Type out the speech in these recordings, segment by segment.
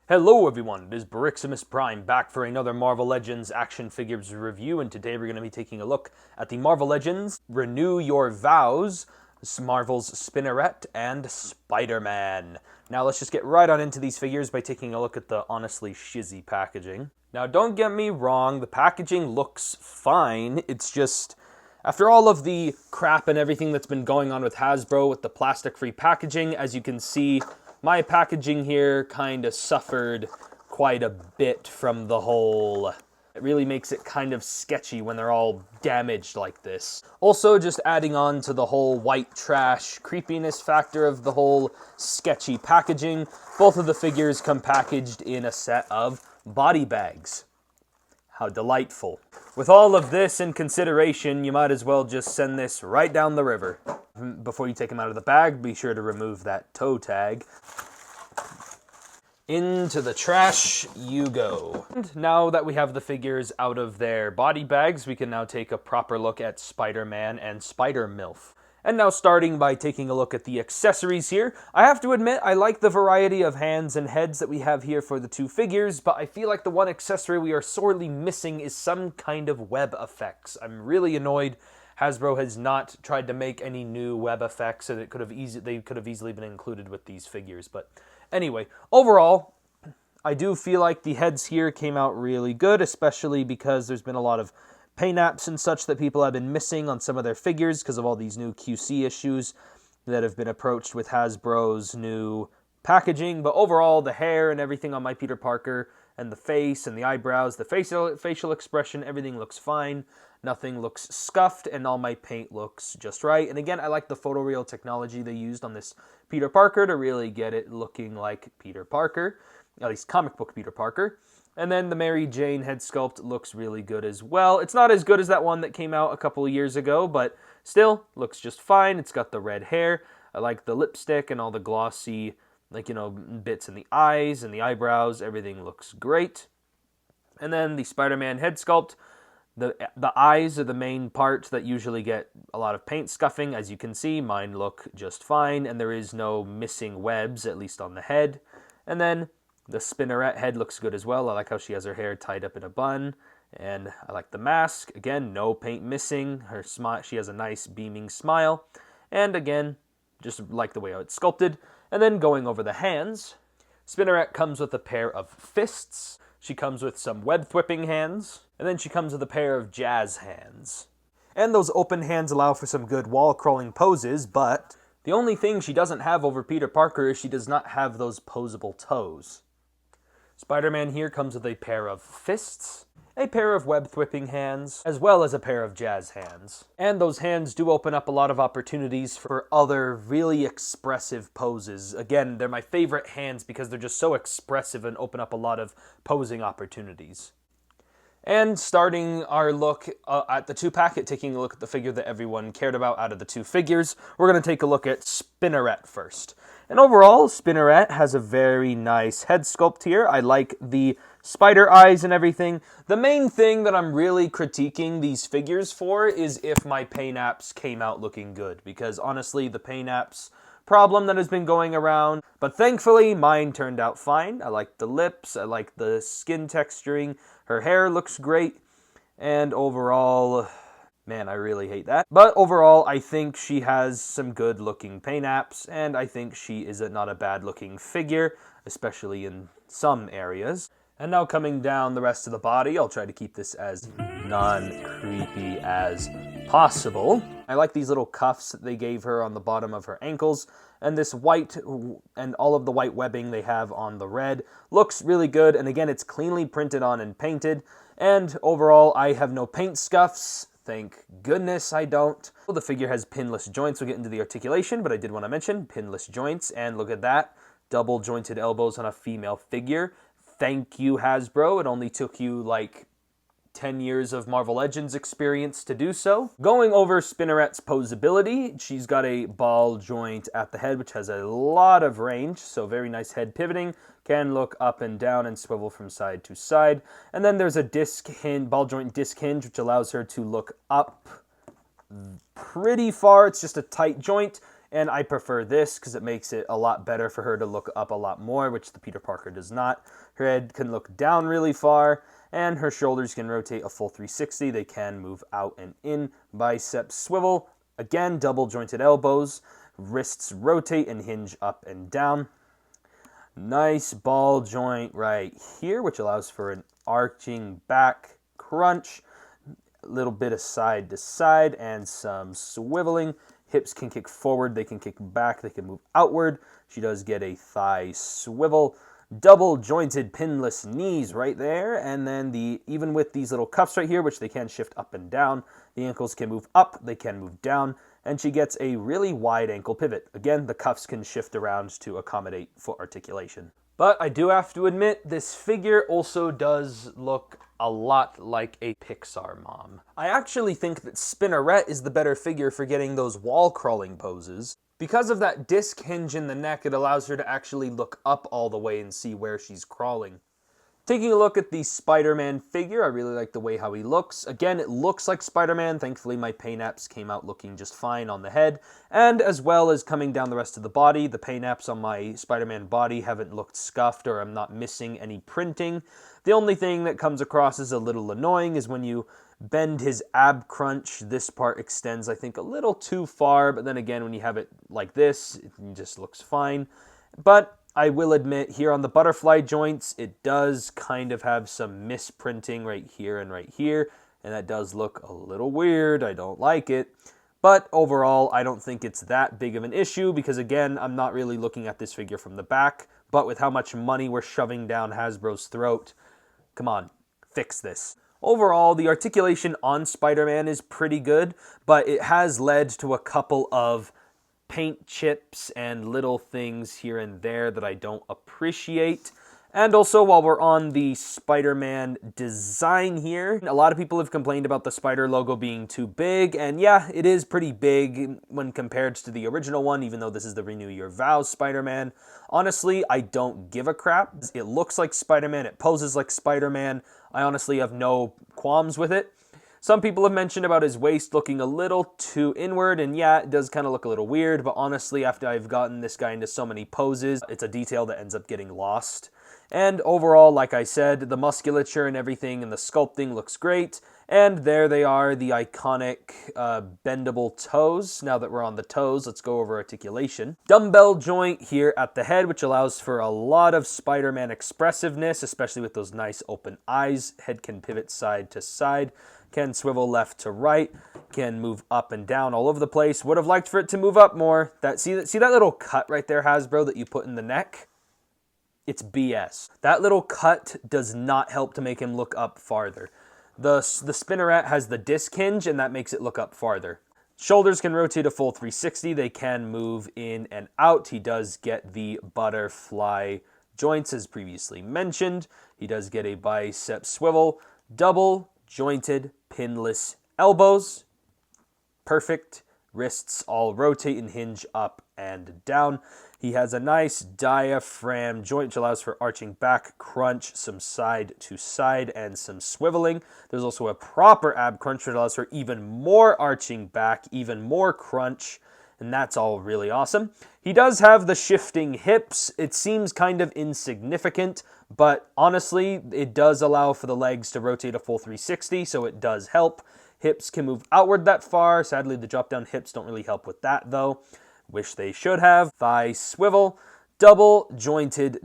Hello everyone, it is Briximus Prime back for another Marvel Legends action figures review, and today we're going to be taking a look at the Marvel Legends Renew Your Vows, Marvel's Spinneret, and Spider-Man. Now let's just get right on into these figures by taking a look at the honestly shizzy packaging. Now don't get me wrong, the packaging looks fine, it's just, after all of the crap and everything that's been going on with Hasbro with the plastic-free packaging, as you can see, my packaging here kind of suffered quite a bit from the whole. It really makes it kind of sketchy when they're all damaged like this. Also, just adding on to the whole white trash creepiness factor of the whole sketchy packaging, both of the figures come packaged in a set of body bags. How delightful. With all of this in consideration, you might as well just send this right down the river. Before you take them out of the bag, be sure to remove that toe tag. Into the trash you go. And now that we have the figures out of their body bags, we can now take a proper look at Spider-Man and Spider-Milf. And now starting by taking a look at the accessories here, I have to admit I like the variety of hands and heads that we have here for the two figures, but I feel like the one accessory we are sorely missing is some kind of web effects. I'm really annoyed Hasbro has not tried to make any new web effects, so that they could have easily been included with these figures. But anyway, overall, I do feel like the heads here came out really good, especially because there's been a lot of paint apps and such that people have been missing on some of their figures because of all these new QC issues that have been approached with Hasbro's new packaging. But overall, the hair and everything on my Peter Parker, and the face and the eyebrows, the facial expression, everything looks fine. Nothing looks scuffed, and all my paint looks just right. And again, I like the photoreal technology they used on this Peter Parker to really get it looking like Peter Parker, at least comic book Peter Parker. And then the Mary Jane head sculpt looks really good as well. It's not as good as that one that came out a couple of years ago, but still looks just fine. It's got the red hair. I like the lipstick and all the glossy, bits in the eyes and the eyebrows. Everything looks great. And then the Spider-Man head sculpt. The eyes are the main part that usually get a lot of paint scuffing. As you can see, mine look just fine, and there is no missing webs, at least on the head. And then the Spinneret head looks good as well. I like how she has her hair tied up in a bun, and I like the mask. Again, no paint missing. Her smile, she has a nice beaming smile, and again, just like the way it's sculpted. And then going over the hands, Spinneret comes with a pair of fists. She comes with some web thwipping hands, and then she comes with a pair of jazz hands. And those open hands allow for some good wall crawling poses, but the only thing she doesn't have over Peter Parker is she does not have those posable toes. Spider-Man here comes with a pair of fists, a pair of web thwipping hands, as well as a pair of jazz hands. And those hands do open up a lot of opportunities for other really expressive poses. Again, they're my favorite hands because they're just so expressive and open up a lot of posing opportunities. And starting our look at the two-packet, taking a look at the figure that everyone cared about out of the two figures, we're going to take a look at Spinneret first. And overall, Spinneret has a very nice head sculpt here. I like the spider eyes and everything. The main thing that I'm really critiquing these figures for is if my paint apps came out looking good, because honestly, the paint apps problem that has been going around, but thankfully mine turned out fine. I like the lips, I like the skin texturing, her hair looks great, and overall, man, I really hate that. But overall, I think she has some good looking paint apps, and I think she is not a bad looking figure, especially in some areas. And now coming down the rest of the body, I'll try to keep this as non-creepy as possible. I like these little cuffs that they gave her on the bottom of her ankles, and this white and all of the white webbing they have on the red looks really good, and again, it's cleanly printed on and painted, and overall, I have no paint scuffs. Thank goodness I don't. Well, the figure has pinless joints. We'll get into the articulation, but I did want to mention pinless joints, and look at that. Double jointed elbows on a female figure. Thank you, Hasbro. It only took you like 10 years of Marvel Legends experience to do so. Going over Spinneret's posability, she's got a ball joint at the head, which has a lot of range, so very nice head pivoting. Can look up and down and swivel from side to side. And then there's a disc hinge, ball joint disc hinge, which allows her to look up pretty far. It's just a tight joint. And I prefer this because it makes it a lot better for her to look up a lot more, which the Peter Parker does not. Her head can look down really far, and her shoulders can rotate a full 360. They can move out and in. Biceps swivel. Again, double jointed elbows. Wrists rotate and hinge up and down. Nice ball joint right here, which allows for an arching back crunch. A little bit of side to side and some swiveling. Hips can kick forward, they can kick back, they can move outward. She does get a thigh swivel. Double jointed pinless knees right there. And then even with these little cuffs right here, which they can shift up and down, the ankles can move up, they can move down. And she gets a really wide ankle pivot. Again, the cuffs can shift around to accommodate foot articulation. But I do have to admit, this figure also does look a lot like a Pixar mom. I actually think that Spinneret is the better figure for getting those wall crawling poses. Because of that disc hinge in the neck, it allows her to actually look up all the way and see where she's crawling. Taking a look at the Spider-Man figure, I really like the way how he looks. Again, it looks like Spider-Man. Thankfully, my paint apps came out looking just fine on the head. And as well as coming down the rest of the body, the paint apps on my Spider-Man body haven't looked scuffed or I'm not missing any printing. The only thing that comes across as a little annoying is when you bend his ab crunch, this part extends, I think, a little too far. But then again, when you have it like this, it just looks fine. But I will admit, here on the butterfly joints, it does kind of have some misprinting right here, and that does look a little weird. I don't like it. But overall, I don't think it's that big of an issue because, again, I'm not really looking at this figure from the back, but with how much money we're shoving down Hasbro's throat, come on, fix this. Overall, the articulation on Spider-Man is pretty good, but it has led to a couple of paint chips and little things here and there that I don't appreciate. And also, while we're on the Spider-Man design here, a lot of people have complained about the Spider logo being too big, and yeah, it is pretty big when compared to the original one, even though this is the Renew Your Vows Spider-Man. Honestly, I don't give a crap. It looks like Spider-Man, it poses like Spider-Man. I honestly have no qualms with it. Some people have mentioned about his waist looking a little too inward, and yeah, it does kind of look a little weird, but honestly, after I've gotten this guy into so many poses, it's a detail that ends up getting lost. And overall, like I said, the musculature and everything and the sculpting looks great. And there they are, the iconic bendable toes. Now that we're on the toes, let's go over articulation. Dumbbell joint here at the head, which allows for a lot of Spider-Man expressiveness, especially with those nice open eyes. Head can pivot side to side, can swivel left to right, can move up and down all over the place. Would have liked for it to move up more. See that little cut right there, Hasbro, that you put in the neck? It's BS. That little cut does not help to make him look up farther. The Spinneret has the disc hinge, and that makes it look up farther. Shoulders can rotate a full 360. They can move in and out. He does get the butterfly joints, as previously mentioned. He does get a bicep swivel. Double jointed pinless elbows. Perfect. Wrists all rotate and hinge up and down. He has a nice diaphragm joint which allows for arching back crunch, some side to side, and some swiveling. There's also a proper ab crunch which allows for even more arching back, even more crunch, and that's all really awesome. He does have the shifting hips. It seems kind of insignificant, but honestly, it does allow for the legs to rotate a full 360, so it does help. Hips can move outward that far. Sadly, the drop-down hips don't really help with that, though. Wish they should have. Thigh swivel, double jointed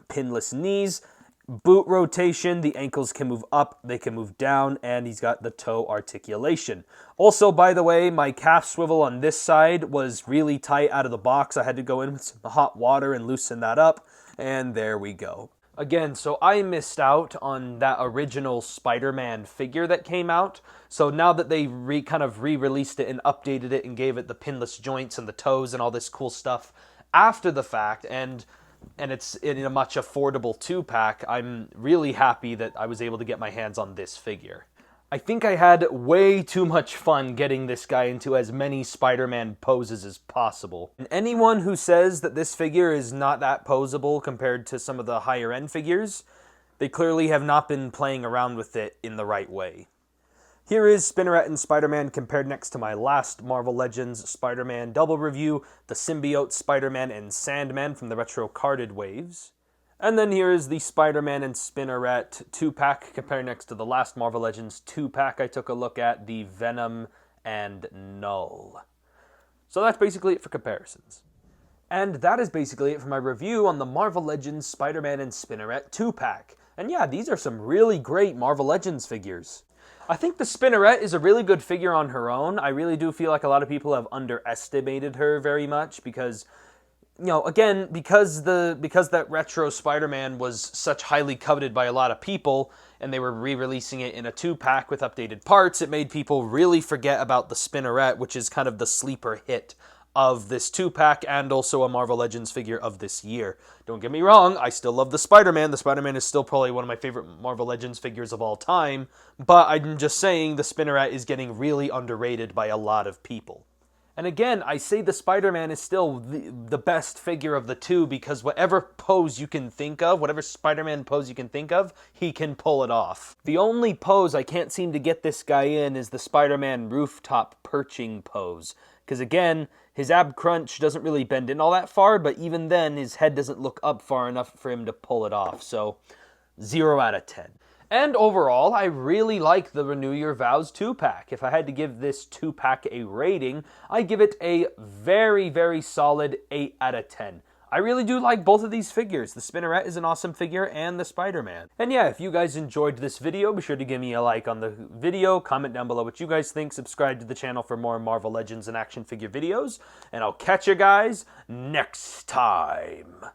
pinless knees, boot rotation. The ankles can move up, they can move down, and he's got the toe articulation. Also, by the way, my calf swivel on this side was really tight out of the box. I had to go in with some hot water and loosen that up, and there we go. Again, so I missed out on that original Spider-Man figure that came out. So now that they kind of re-released it and updated it and gave it the pinless joints and the toes and all this cool stuff after the fact, and it's in a much affordable 2-pack, I'm really happy that I was able to get my hands on this figure. I think I had way too much fun getting this guy into as many Spider-Man poses as possible. And anyone who says that this figure is not that posable compared to some of the higher end figures, they clearly have not been playing around with it in the right way. Here is Spinneret and Spider-Man compared next to my last Marvel Legends Spider-Man double review, the symbiote Spider-Man and Sandman from the retro carded waves. And then here is the Spider-Man and Spinneret 2-pack compared next to the last Marvel Legends 2-pack I took a look at, the Venom and Null. So that's basically it for comparisons. And that is basically it for my review on the Marvel Legends Spider-Man and Spinneret 2-pack. And yeah, these are some really great Marvel Legends figures. I think the Spinneret is a really good figure on her own. I really do feel like a lot of people have underestimated her very much because, you know, again, because that retro Spider-Man was such highly coveted by a lot of people, and they were re-releasing it in a 2-pack with updated parts, it made people really forget about the Spinneret, which is kind of the sleeper hit of this 2-pack and also a Marvel Legends figure of this year. Don't get me wrong, I still love the Spider-Man. The Spider-Man is still probably one of my favorite Marvel Legends figures of all time, but I'm just saying the Spinneret is getting really underrated by a lot of people. And again, I say the Spider-Man is still the best figure of the two because whatever pose you can think of, whatever Spider-Man pose you can think of, he can pull it off. The only pose I can't seem to get this guy in is the Spider-Man rooftop perching pose. Because again, his ab crunch doesn't really bend in all that far, but even then, his head doesn't look up far enough for him to pull it off. So, 0 out of 10. And overall, I really like the Renew Your Vows 2-pack. If I had to give this 2-pack a rating, I give it a very, very solid 8 out of 10. I really do like both of these figures. The Spinneret is an awesome figure, and the Spider-Man. And yeah, if you guys enjoyed this video, be sure to give me a like on the video, comment down below what you guys think, subscribe to the channel for more Marvel Legends and action figure videos, and I'll catch you guys next time.